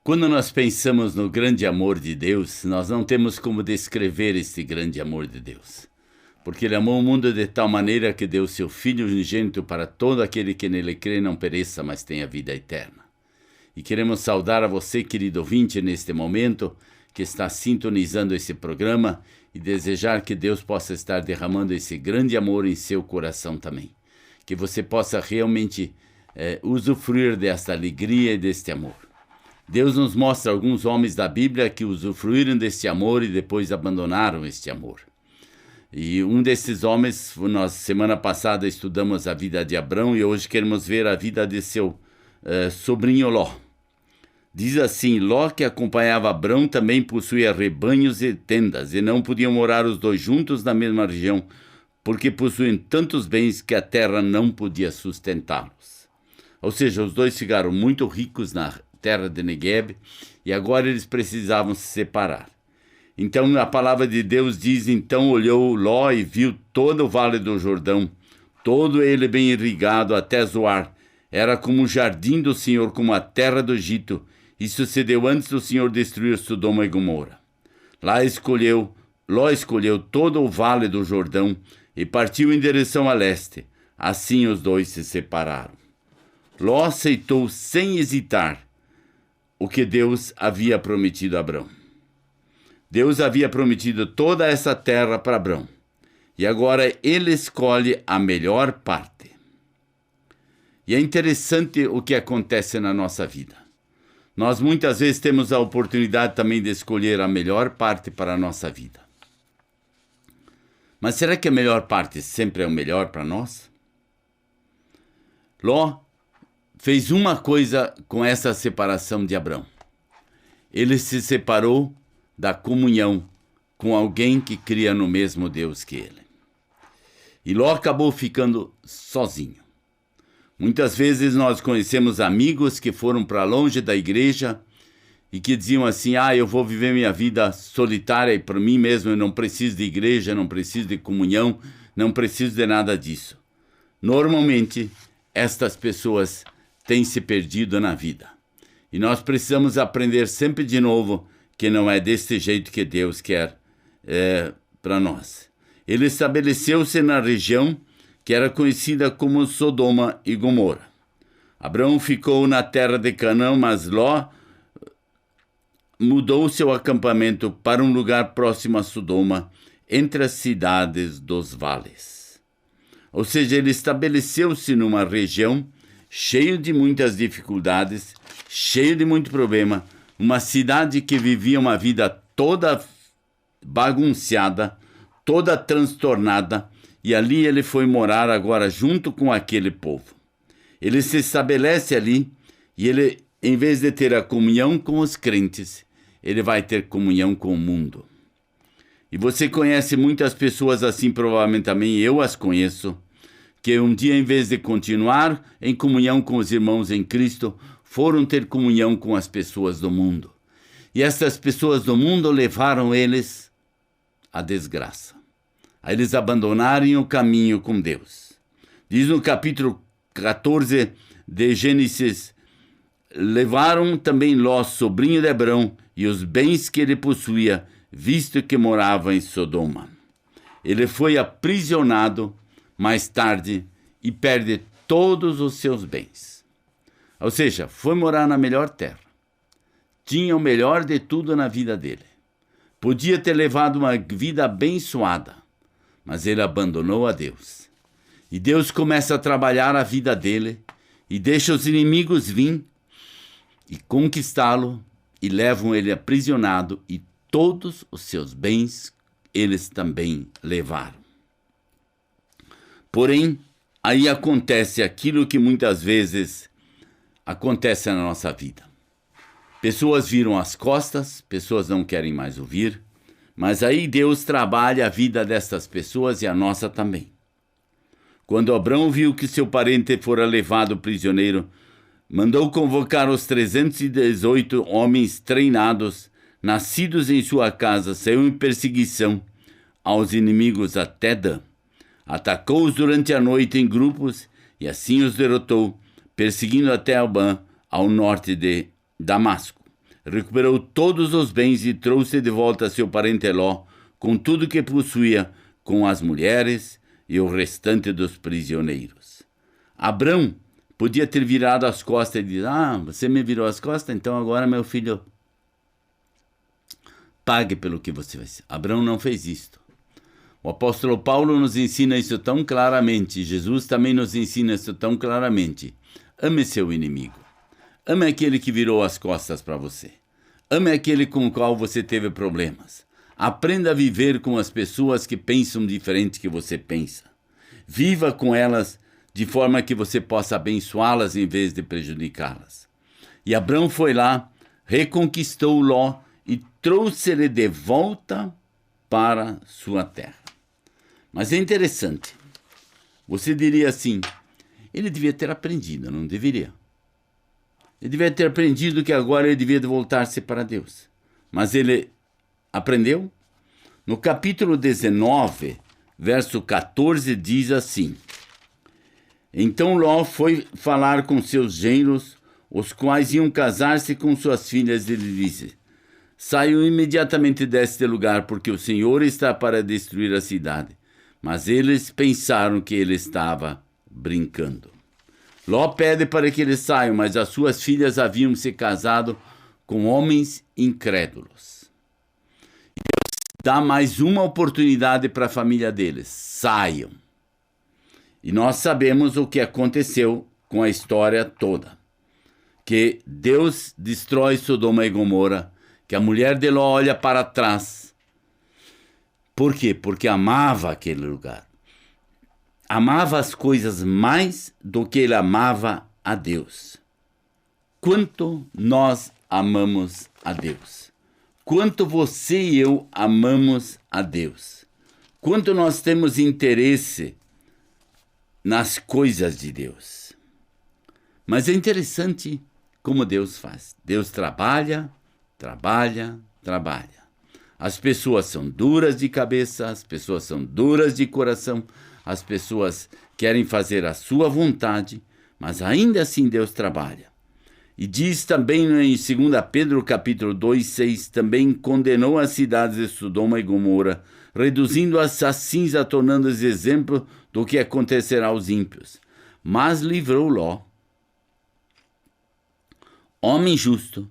Quando nós pensamos no grande amor de Deus, nós não temos como descrever este grande amor de Deus. Porque Ele amou o mundo de tal maneira que deu seu Filho unigênito para todo aquele que nele crê não pereça, mas tenha vida eterna. E queremos saudar a você, querido ouvinte, neste momento, que está sintonizando esse programa e desejar que Deus possa estar derramando esse grande amor em seu coração também. Que você possa realmente usufruir desta alegria e deste amor. Deus nos mostra alguns homens da Bíblia que usufruíram deste amor e depois abandonaram este amor. E um desses homens, nós semana passada estudamos a vida de Abrão e hoje queremos ver a vida de seu sobrinho Ló. Diz assim: Ló, que acompanhava Abrão, também possuía rebanhos e tendas, e não podiam morar os dois juntos na mesma região, porque possuem tantos bens que a terra não podia sustentá-los. Ou seja, os dois ficaram muito ricos na terra de Negueb, e agora eles precisavam se separar. Então a palavra de Deus diz: então olhou Ló e viu todo o vale do Jordão, todo ele bem irrigado até Zoar. Era como o jardim do Senhor, como a terra do Egito. E sucedeu antes do Senhor destruir Sodoma e Gomorra. Ló escolheu todo o vale do Jordão e partiu em direção a leste. Assim os dois se separaram. Ló aceitou sem hesitar o que Deus havia prometido a Abrão. Deus havia prometido toda essa terra para Abrão. E agora ele escolhe a melhor parte. E é interessante o que acontece na nossa vida. Nós muitas vezes temos a oportunidade também de escolher a melhor parte para a nossa vida. Mas será que a melhor parte sempre é o melhor para nós? Ló fez uma coisa com essa separação de Abrão. Ele se separou da comunhão com alguém que cria no mesmo Deus que ele. E Ló acabou ficando sozinho. Muitas vezes nós conhecemos amigos que foram para longe da igreja e que diziam assim: eu vou viver minha vida solitária e por mim mesmo, eu não preciso de igreja, não preciso de comunhão, não preciso de nada disso. Normalmente, estas pessoas têm se perdido na vida. E nós precisamos aprender sempre de novo que não é desse jeito que Deus quer para nós. Ele estabeleceu-se na região que era conhecida como Sodoma e Gomorra. Abrão ficou na terra de Canaã, mas Ló mudou seu acampamento para um lugar próximo a Sodoma, entre as cidades dos vales. Ou seja, ele estabeleceu-se numa região cheia de muitas dificuldades, cheia de muito problema, uma cidade que vivia uma vida toda bagunçada, toda transtornada, e ali ele foi morar agora junto com aquele povo. Ele se estabelece ali e ele, em vez de ter a comunhão com os crentes, ele vai ter comunhão com o mundo. E você conhece muitas pessoas assim, provavelmente também eu as conheço, que um dia, em vez de continuar em comunhão com os irmãos em Cristo, foram ter comunhão com as pessoas do mundo. E essas pessoas do mundo levaram eles à desgraça. A eles abandonarem o caminho com Deus. Diz no capítulo 14 de Gênesis: levaram também Ló, sobrinho de Abrão, e os bens que ele possuía, visto que morava em Sodoma. Ele foi aprisionado mais tarde e perde todos os seus bens. Ou seja, foi morar na melhor terra. Tinha o melhor de tudo na vida dele. Podia ter levado uma vida abençoada, mas ele abandonou a Deus. E Deus começa a trabalhar a vida dele e deixa os inimigos vir e conquistá-lo e levam ele aprisionado, e todos os seus bens eles também levaram. Porém, aí acontece aquilo que muitas vezes acontece na nossa vida. Pessoas viram as costas, pessoas não querem mais ouvir, mas aí Deus trabalha a vida dessas pessoas e a nossa também. Quando Abrão viu que seu parente fora levado prisioneiro, mandou convocar os 318 homens treinados, nascidos em sua casa, saiu em perseguição aos inimigos até Dan. Atacou-os durante a noite em grupos e assim os derrotou, perseguindo até Albã, ao norte de Damasco. recuperou todos os bens e trouxe de volta seu parente Ló, com tudo que possuía, com as mulheres e o restante dos prisioneiros. Abrão podia ter virado as costas e dizer: você me virou as costas, então agora meu filho pague pelo que você fez. Abrão não fez isto. O apóstolo Paulo nos ensina isso tão claramente, Jesus também nos ensina isso tão claramente. Ame seu inimigo. Ame aquele que virou as costas para você. Ame aquele com o qual você teve problemas. Aprenda a viver com as pessoas que pensam diferente que você pensa. Viva com elas de forma que você possa abençoá-las em vez de prejudicá-las. E Abrão foi lá, reconquistou Ló e trouxe-lhe de volta para sua terra. Mas é interessante. Você diria assim: ele devia ter aprendido, não deveria? Ele devia ter aprendido que agora ele devia voltar-se para Deus. Mas ele aprendeu? No capítulo 19, verso 14, diz assim: então Ló foi falar com seus genros, os quais iam casar-se com suas filhas, e lhe disse: saiam imediatamente deste lugar, porque o Senhor está para destruir a cidade. Mas eles pensaram que ele estava brincando. Ló pede para que eles saiam, mas as suas filhas haviam se casado com homens incrédulos. Deus dá mais uma oportunidade para a família deles: saiam. E nós sabemos o que aconteceu com a história toda. Que Deus destrói Sodoma e Gomorra, que a mulher de Ló olha para trás. Por quê? Porque amava aquele lugar. Amava as coisas mais do que ele amava a Deus. Quanto nós amamos a Deus. Quanto você e eu amamos a Deus. Quanto nós temos interesse nas coisas de Deus. Mas é interessante como Deus faz. Deus trabalha, trabalha, trabalha. As pessoas são duras de cabeça, as pessoas são duras de coração, as pessoas querem fazer a sua vontade, mas ainda assim Deus trabalha. E diz também em 2 Pedro capítulo 2, 6, também condenou as cidades de Sodoma e Gomorra, reduzindo-as a cinza, tornando-as exemplo do que acontecerá aos ímpios. Mas livrou Ló, homem justo,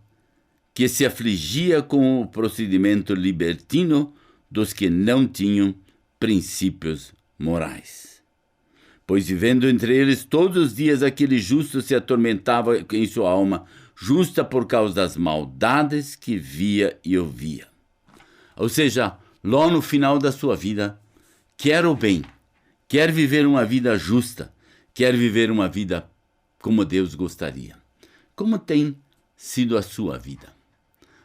que se afligia com o procedimento libertino dos que não tinham princípios morais. Pois vivendo entre eles todos os dias, aquele justo se atormentava em sua alma, justa por causa das maldades que via e ouvia. Ou seja, Ló no final da sua vida quer o bem, quer viver uma vida justa, quer viver uma vida como Deus gostaria. Como tem sido a sua vida?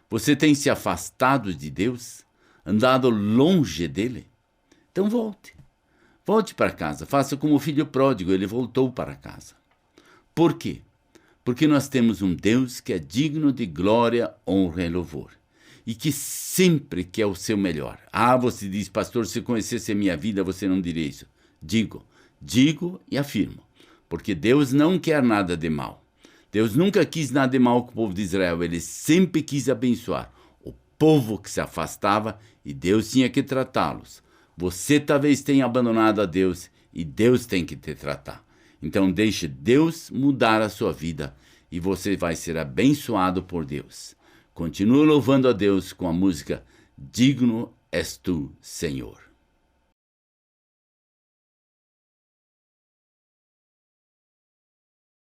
Você tem se afastado de Deus? Andado longe dele? Então volte. Volte para casa. Faça como o filho pródigo, ele voltou para casa. Por quê? Porque nós temos um Deus que é digno de glória, honra e louvor. E que sempre quer o seu melhor. Você diz: pastor, se conhecesse a minha vida, você não diria isso. Digo e afirmo. Porque Deus não quer nada de mal. Deus nunca quis nada de mal com o povo de Israel. Ele sempre quis abençoar o povo que se afastava e Deus tinha que tratá-los. Você talvez tenha abandonado a Deus e Deus tem que te tratar. Então deixe Deus mudar a sua vida e você vai ser abençoado por Deus. Continue louvando a Deus com a música Digno és tu, Senhor.